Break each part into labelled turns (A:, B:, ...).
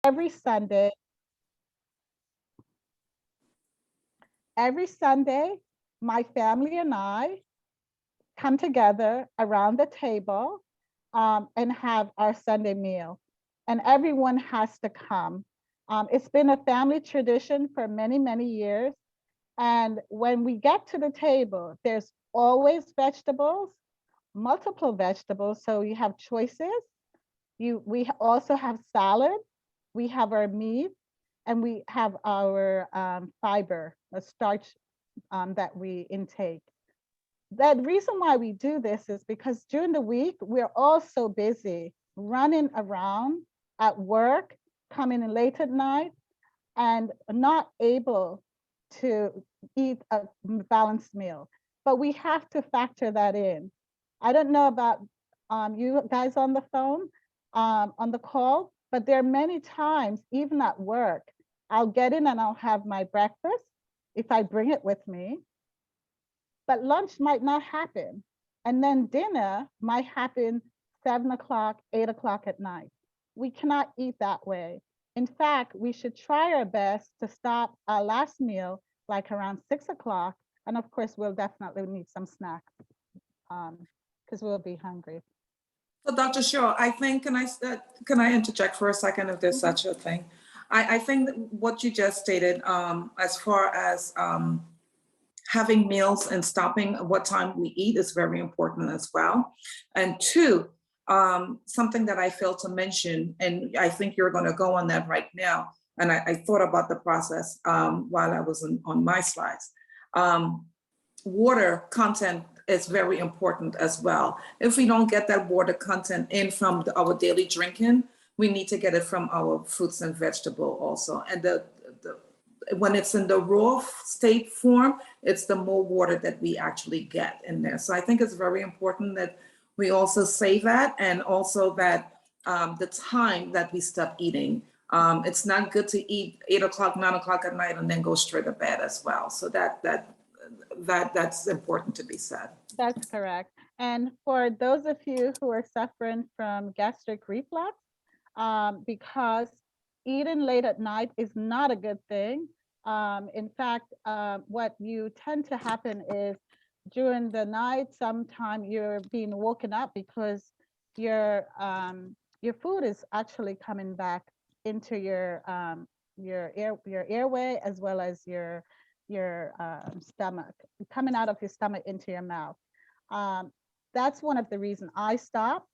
A: every Sunday, every Sunday, my family and I come together around the table and have our Sunday meal. And everyone has to come. It's been a family tradition for many, many years. And when we get to the table, there's always vegetables, multiple vegetables. So you have choices. We also have salad. We have our meat, and we have our fiber, a starch that we intake. The reason why we do this is because during the week, we're all so busy running around at work, coming in late at night, and not able to eat a balanced meal. But we have to factor that in. I don't know about you guys on the phone, on the call, but there are many times, even at work, I'll get in and I'll have my breakfast if I bring it with me, but lunch might not happen. And then dinner might happen 7 o'clock, 8 o'clock at night. We cannot eat that way. In fact, we should try our best to stop our last meal like around 6 o'clock. And of course, we'll definitely need some snacks because we'll be hungry.
B: So Dr. Shaw, I think, can I interject for a second if there's such a thing? I think that what you just stated, as far as having meals and stopping what time we eat is very important as well. And two, something that I failed to mention, and I think you're going to go on that right now, and I thought about the process while I was on my slides. Water content is very important as well. If we don't get that water content in from our daily drinking, we need to get it from our fruits and vegetable also. And when it's in the raw state form, it's the more water that we actually get in there. So I think it's very important that we also say that, and also that the time that we stop eating. It's not good to eat 8 o'clock, 9 o'clock at night and then go straight to bed as well. So that's important to be said.
A: That's correct. And for those of you who are suffering from gastric reflux, because eating late at night is not a good thing. In fact, what you tend to happen is during the night, sometime you're being woken up because your food is actually coming back into your airway, as well as your stomach, coming out of your stomach into your mouth. That's one of the reasons I stopped,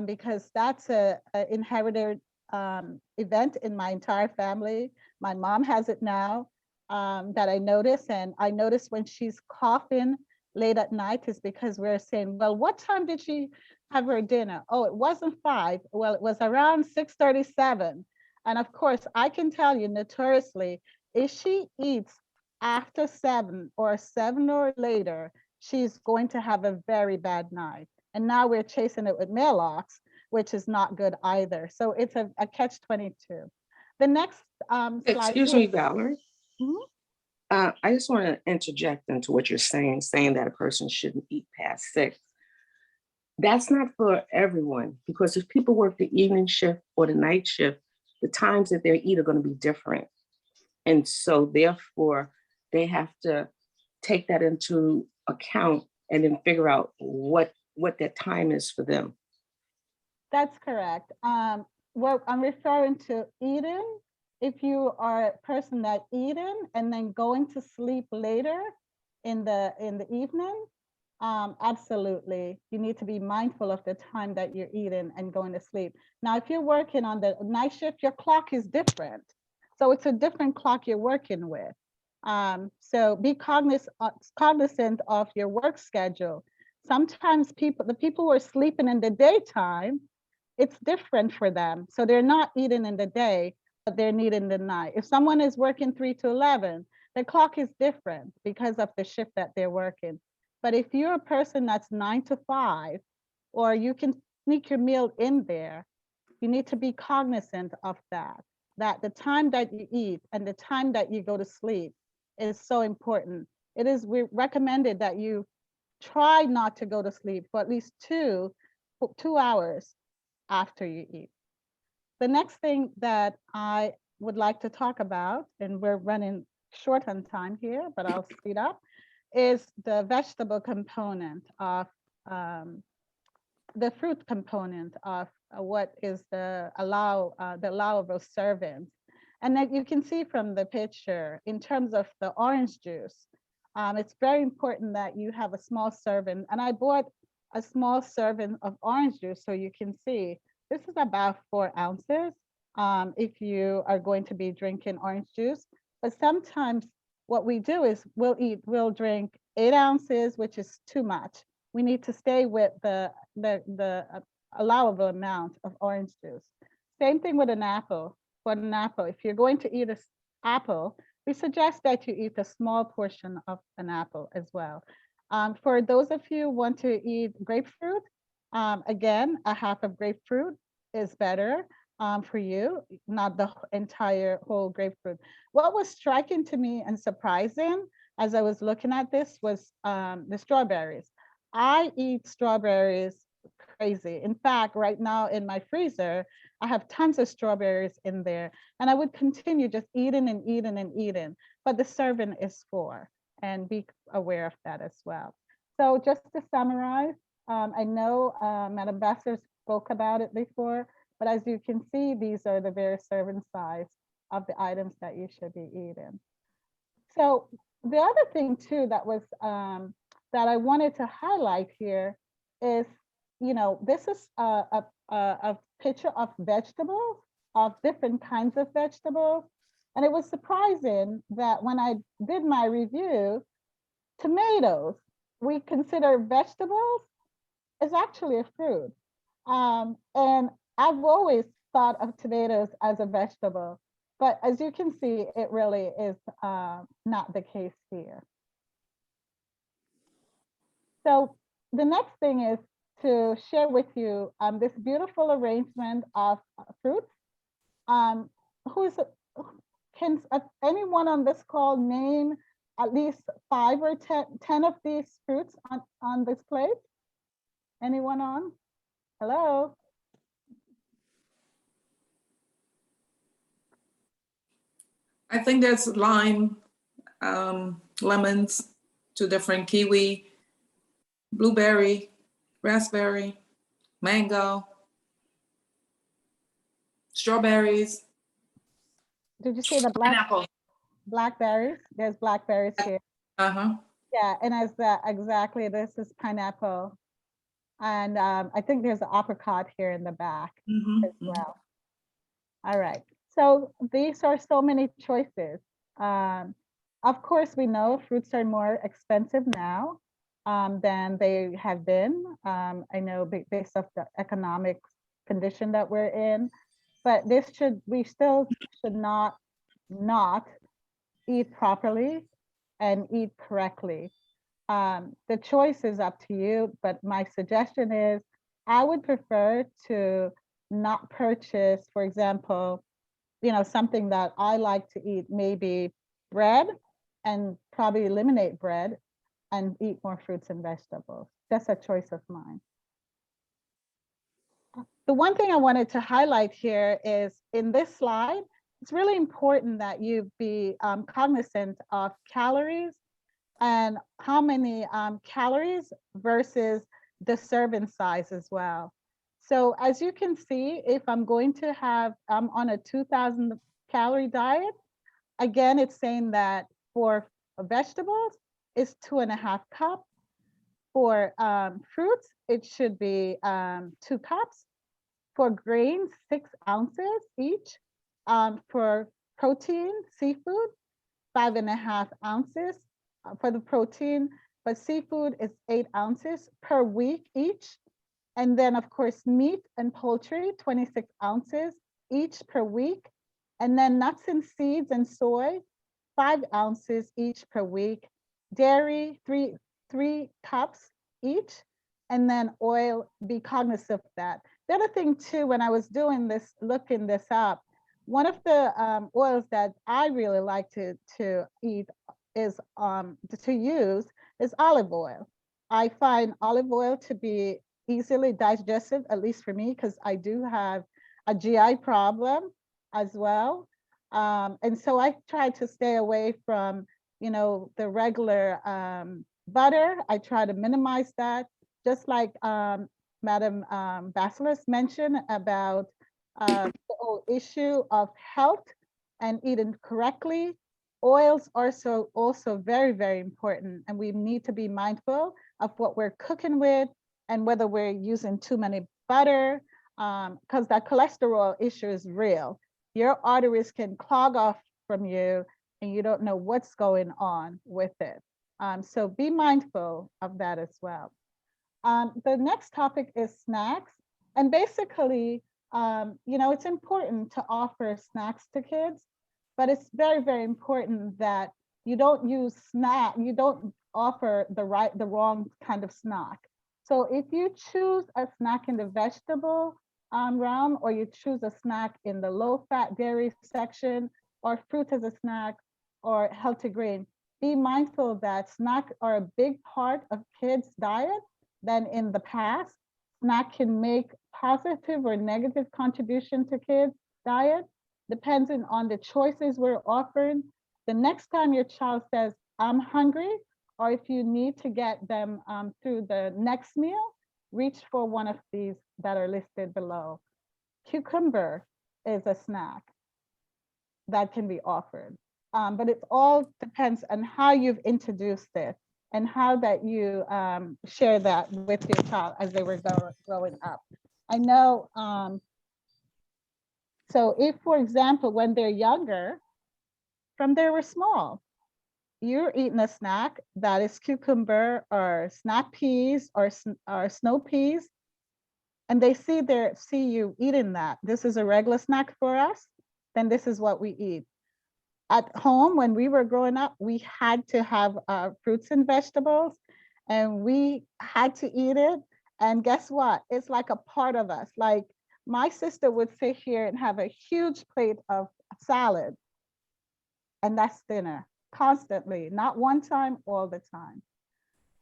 A: because that's a inherited event in my entire family. My mom has it now, that I notice, and I notice when she's coughing late at night is because we're saying, well, what time did she have her dinner? Oh, it wasn't 5. Well, it was around 6:37. And of course, I can tell you notoriously, if she eats after 7 or 7 or later, she's going to have a very bad night. And now we're chasing it with Maalox, which is not good either. So it's a catch-22. The next slide.
C: Excuse me, Valerie.
A: Mhm.
C: I just want to interject into what you're saying that a person shouldn't eat past 6. That's not for everyone, because if people work the evening shift or the night shift, the times that they eat are going to be different. And so therefore, they have to take that into account and then figure out what that time is for them.
A: That's correct. Well, I'm referring to eating. If you are a person that eating and then going to sleep later in the evening, absolutely, you need to be mindful of the time that you're eating and going to sleep. Now, if you're working on the night shift, your clock is different. So it's a different clock you're working with. So be cognizant of your work schedule. Sometimes the people who are sleeping in the daytime, it's different for them. So they're not eating in the day, but they're eating the night. If someone is working 3 to 11, the clock is different because of the shift that they're working. But if you're a person that's 9 to 5, or you can sneak your meal in there, you need to be cognizant of that the time that you eat and the time that you go to sleep is so important. It is recommended that you try not to go to sleep for at least 2 hours after you eat. the next thing that I would like to talk about, and we're running short on time here, but I'll speed up, is the vegetable component of the fruit component of what is the allowable servings. And that you can see from the picture, in terms of the orange juice, it's very important that you have a small serving. And I bought a small serving of orange juice so you can see this is about 4 ounces if you are going to be drinking orange juice. But sometimes what we do is we'll drink 8 ounces, which is too much. We need to stay with the allowable amount of orange juice. Same thing with an apple. For an apple, if you're going to eat an apple, we suggest that you eat a small portion of an apple as well. For those of you who want to eat grapefruit, again, a half of grapefruit is better for you, not the entire whole grapefruit. What was striking to me and surprising as I was looking at this was the strawberries. I eat strawberries crazy. In fact, right now in my freezer, I have tons of strawberries in there, and I would continue just eating and eating and eating, but the serving is 4, and be aware of that as well. So just to summarize, I know Madam Besser spoke about it before, but as you can see, these are the various serving size of the items that you should be eating. So the other thing too that was that I wanted to highlight here is, you know, this is a picture of vegetables, of different kinds of vegetables. And it was surprising that when I did my review, tomatoes, we consider vegetables, is actually a fruit. And I've always thought of tomatoes as a vegetable, but as you can see, it really is not the case here. So the next thing is to share with you this beautiful arrangement of fruits. Can anyone on this call name at least 5 or 10 of these fruits on this plate? Anyone on? Hello?
B: I think there's lime, lemons, 2 different kiwi, blueberry, raspberry, mango, strawberries.
A: Did you say the
B: Pineapple.
A: blackberries? There's blackberries here.
B: Uh-huh.
A: Yeah, and as that exactly, this is pineapple. And I think there's an apricot here in the back as well. All right, so these are so many choices. Of course, we know fruits are more expensive now than they have been. I know based off the economic condition that we're in, but we still should not eat properly and eat correctly. The choice is up to you, but my suggestion is I would prefer to not purchase, for example, you know, something that I like to eat, maybe bread, and probably eliminate bread and eat more fruits and vegetables. That's a choice of mine. The one thing I wanted to highlight here is in this slide, it's really important that you be cognizant of calories and how many calories versus the serving size as well. So as you can see, if I'm going to have on a 2,000 calorie diet, again, it's saying that for vegetables, it's 2.5 cups. For fruits, it should be 2 cups. For grains, 6 ounces each. For protein, seafood, 5.5 ounces for the protein, but seafood is 8 ounces per week each. And then of course, meat and poultry, 26 ounces each per week. And then nuts and seeds and soy, 5 ounces each per week. Dairy, 3 cups each. And then oil, be cognizant of that. The other thing too, when I was doing this, looking this up, one of the oils that I really like to eat is to use is olive oil. I find olive oil to be easily digested, at least for me, because I do have a GI problem as well. And so I try to stay away from, the regular butter. I try to minimize that, just like Madam Basilis mentioned about the whole issue of health and eating correctly. Oils are also very, very important, and we need to be mindful of what we're cooking with and whether we're using too many butter, because that cholesterol issue is real. Your arteries can clog off from you and you don't know what's going on with it. So be mindful of that as well. The next topic is snacks. And basically, it's important to offer snacks to kids, but it's very, very important that you don't offer the wrong kind of snack. So if you choose a snack in the vegetable realm, or you choose a snack in the low-fat dairy section, or fruit as a snack, or healthy grain, be mindful that snacks are a big part of kids' diet. Then in the past, snack can make positive or negative contribution to kids' diet, depending on the choices we're offering. The next time your child says, I'm hungry, or if you need to get them through the next meal, reach for one of these that are listed below. Cucumber is a snack that can be offered, but it all depends on how you've introduced it and how that you share that with your child as they were growing up. I know, so if, for example, when they're younger, from they were small, you're eating a snack that is cucumber or snap peas or snow peas, and they see you eating that. This is a regular snack for us, then this is what we eat. At home, when we were growing up, we had to have fruits and vegetables, and we had to eat it. And guess what? It's like a part of us. Like my sister would sit here and have a huge plate of salad, and that's dinner constantly, not one time, all the time.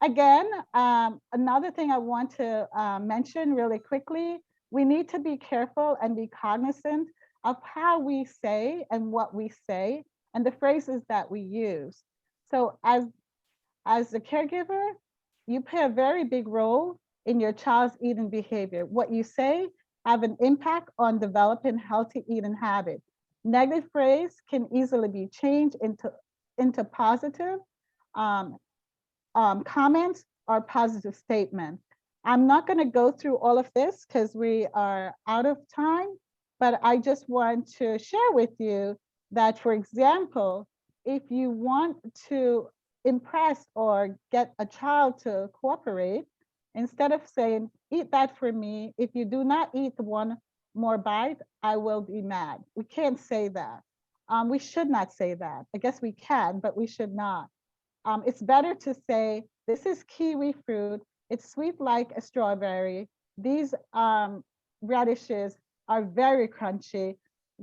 A: Again, another thing I want to mention really quickly, we need to be careful and be cognizant of how we say and what we say and the phrases that we use. So as the caregiver, you play a very big role in your child's eating behavior. What you say have an impact on developing healthy eating habits. Negative phrase can easily be changed into positive comments or positive statements. I'm not going to go through all of this because we are out of time, but I just want to share with you that, for example, if you want to impress or get a child to cooperate, instead of saying, eat that for me, if you do not eat one more bite, I will be mad. We can't say that. We should not say that. I guess we can, but we should not. It's better to say, this is kiwi fruit. It's sweet like a strawberry. These radishes are very crunchy.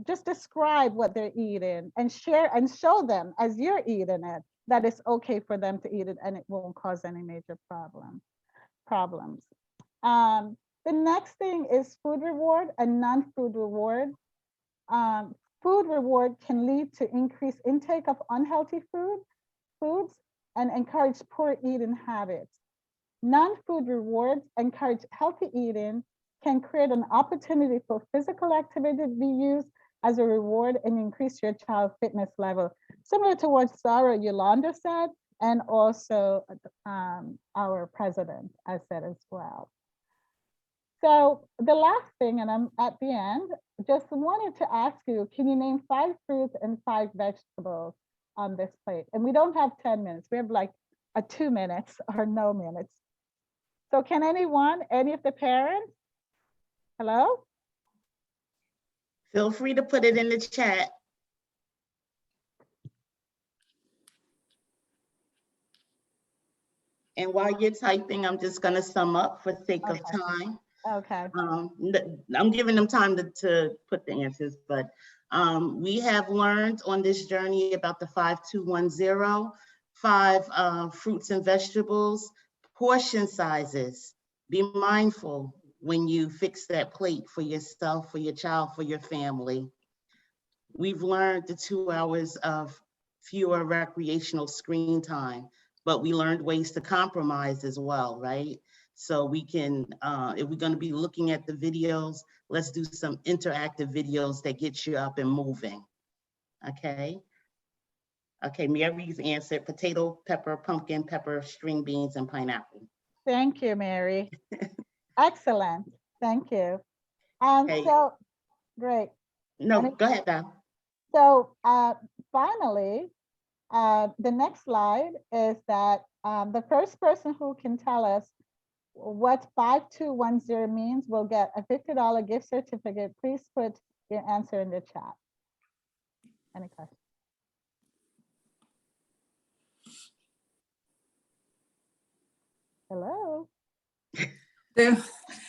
A: Just describe what they're eating and share and show them as you're eating it that it's okay for them to eat it and it won't cause any major problems. The next thing is food reward and non-food reward. Food reward can lead to increased intake of unhealthy foods and encourage poor eating habits. Non-food rewards encourage healthy eating, can create an opportunity for physical activity to be used as a reward and increase your child's fitness level. Similar to what Sarah Yolanda said, and also our president has said as well. So the last thing, and I'm at the end, just wanted to ask you, can you name 5 fruits and 5 vegetables on this plate? And we don't have 10 minutes. We have like 2 minutes or no minutes. So can anyone, any of the parents? Hello?
D: Feel free to put it in the chat. And while you're typing, I'm just gonna sum up for sake of time.
A: Okay.
D: I'm giving them time to put the answers, but we have learned on this journey about the 5210, 5 fruits and vegetables, portion sizes. Be mindful when you fix that plate for yourself, for your child, for your family. We've learned the 2 hours of fewer recreational screen time, but we learned ways to compromise as well, right? So we can, if we're gonna be looking at the videos, let's do some interactive videos that get you up and moving, okay? Okay, Mary's answered potato, pepper, pumpkin, pepper, string beans, and pineapple.
A: Thank you, Mary. Excellent. Thank you.
D: Hey.
A: So, great.
D: No,
A: Any-
D: go ahead, Val.
A: So finally, the next slide is that the first person who can tell us what 5210 means will get a $50 gift certificate. Please put your answer in the chat. Any questions? Hello?
B: There-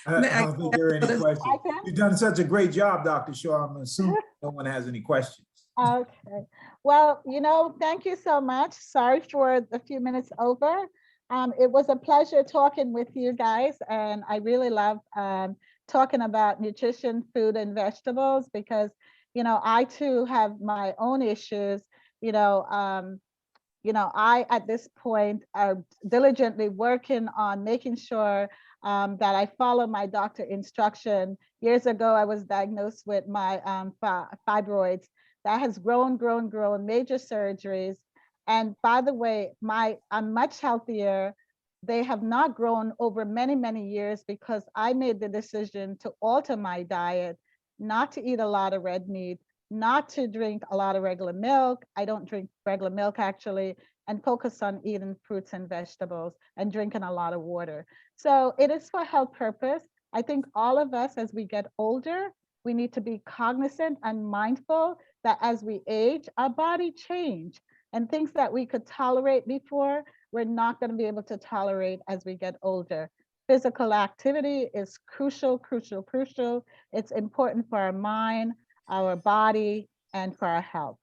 E: I
B: May I
E: don't think there are any
B: go to-
E: questions.
A: I can?
E: You've done such a great job, Dr. Shaw. I'm assuming no one has any questions.
A: Okay, well, thank you so much. Sorry for the few minutes over. It was a pleasure talking with you guys, and I really love talking about nutrition, food, and vegetables because, I too have my own issues. I, at this point, are diligently working on making sure that I follow my doctor instruction. Years ago, I was diagnosed with my fibroids. That has grown, major surgeries. And by the way, I'm much healthier. They have not grown over many, many years because I made the decision to alter my diet, not to eat a lot of red meat, not to drink a lot of regular milk. I don't drink regular milk actually, and focus on eating fruits and vegetables and drinking a lot of water. So it is for health purpose. I think all of us, as we get older, we need to be cognizant and mindful that as we age, our body change, and things that we could tolerate before, we're not going to be able to tolerate as we get older. Physical activity is crucial. It's important for our mind, our body, and for our health.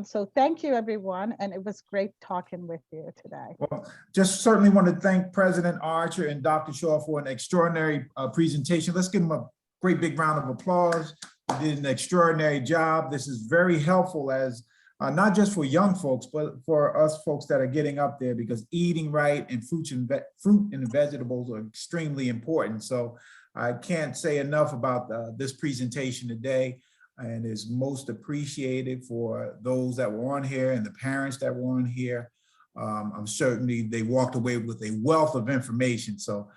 A: So thank you, everyone, and it was great talking with you today.
E: Well, just certainly want to thank President Archer and Dr. Shaw for an extraordinary presentation. Let's give them a great big round of applause. You did an extraordinary job. This is very helpful as not just for young folks, but for us folks that are getting up there, because eating right and fruit and vegetables are extremely important. So I can't say enough about this presentation today, and is most appreciated for those that were on here and the parents that were on here. I'm certainly they walked away with a wealth of information. So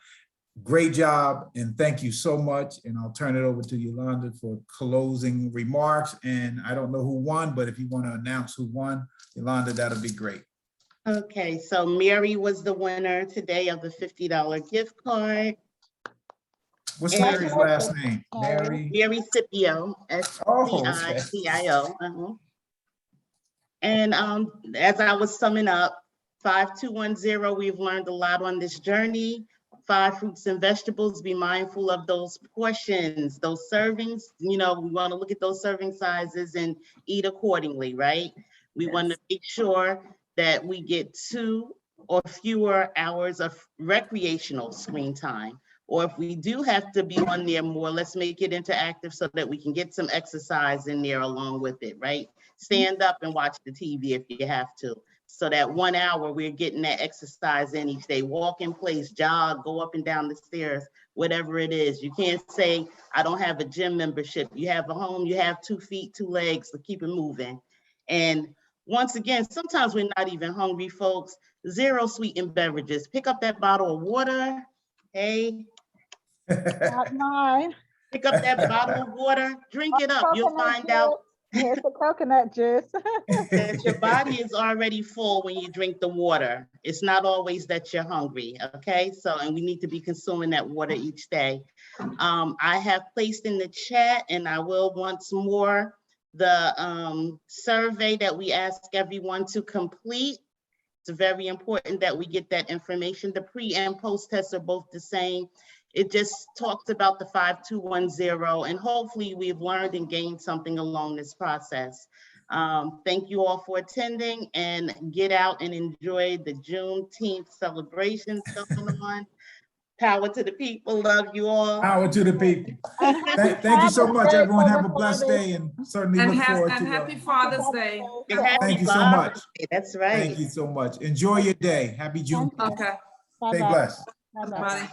E: great job, and thank you so much. And I'll turn it over to Yolanda for closing remarks. And I don't know who won, but if you want to announce who won, Yolanda, that'll be great.
D: Okay, so Mary was the winner today of the $50 gift card.
E: What's
D: And-
E: Mary's last name?
A: Mary.
D: Mary Scipio,
E: Oh, okay.
D: SCIO. And as I was summing up, 5210, we've learned a lot on this journey. 5 fruits and vegetables, be mindful of those portions, those servings. We want to look at those serving sizes and eat accordingly, right? We want to make sure that we get 2 or fewer hours of recreational screen time. Or if we do have to be on there more, let's make it interactive so that we can get some exercise in there along with it, right? Stand up and watch the TV if you have to. So that 1 hour, we're getting that exercise in each day. Walk in place, jog, go up and down the stairs, whatever it is. You can't say, I don't have a gym membership. You have a home, you have 2 feet, 2 legs, so keep it moving. And once again, sometimes we're not even hungry, folks. 0 sweetened beverages. Pick up that bottle of water. Hey,
A: Not mine.
D: pick up that bottle of water, drink it up. You'll
A: Coconut
D: find out
A: juice. Here's the coconut juice.
D: that your body is already full when you drink the water. It's not always that you're hungry, okay? So, and we need to be consuming that water each day. I have placed in the chat, and I will once more, the survey that we ask everyone to complete. It's very important that we get that information. The pre and post tests are both the same. It just talks about the 5210, and hopefully we've learned and gained something along this process. Thank you all for attending, and get out and enjoy the Juneteenth celebrations going on. Power to the people. Love you all.
E: Power to the people.
A: And
E: Thank you so
A: have a
E: much,
A: great
E: everyone. Have a
A: Father's
E: blessed
A: Day.
E: day and certainly
B: And
E: look forward to
B: happy
E: it.
B: Father's Day.
D: And happy
E: Thank you so
D: Father's
E: much.
D: Day. That's right.
E: Thank you so much. Enjoy your day. Happy June.
A: Thank you.
B: Okay,
E: Stay
A: Bye-bye.
E: blessed.
A: Bye-bye.
B: bye.